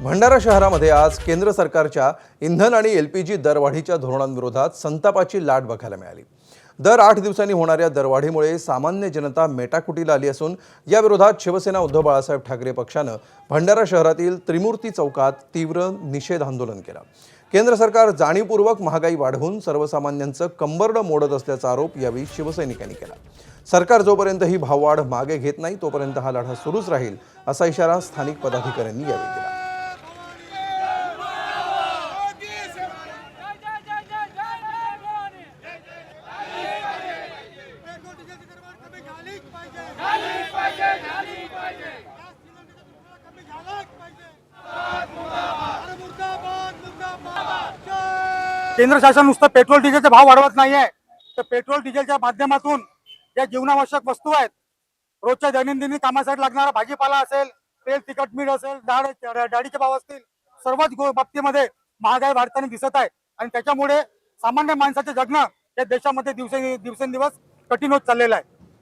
भंडारा शहरामध्ये आज केंद्र सरकारच्या इंधन आणि एलपीजी दरवाढीच्या धोरणांविरोधात संतापाची लाट बघायला मिळाली। दर 8 दिवसांनी होणाऱ्या दरवाढीमुळे सामान्य जनता मेटाकुटीला आली असून या विरोधात शिवसेना उद्धव बाळासाहेब ठाकरे पक्षानं भंडारा शहरातील त्रिमूर्ती चौकात तीव्र निषेध आंदोलन केलं। केंद्र सरकार जाणीवपूर्वक महागाई वाढवून सर्वसामान्यांचं कंबरडं मोडत असल्याचा आरोप यावेळी शिवसैनिकांनी केला। सरकार जोपर्यंत ही भाववाढ मागे घेत नाही तोपर्यंत हा लढा सुरूच राहील असा इशारा स्थानिक पदाधिकाऱ्यांनी यावेळी दिला। केंद्र शासन नुसतं पेट्रोल डिझेलचे भाव वाढवत नाहीये, तर पेट्रोल डिझेलच्या माध्यमातून ज्या जीवनावश्यक वस्तू आहेत, रोजच्या दैनंदिन कामासाठी लागणारा भाजीपाला असेल, तेल तिखट मीठ असेल, डाळीचे भाव असतील, सर्वच बाबतीमध्ये महागाई वाढताना दिसत आहे। आणि त्याच्यामुळे सामान्य माणसाचे जगणं या देशामध्ये दिवसेंदिवस कठीण होत चाललेलं आहे।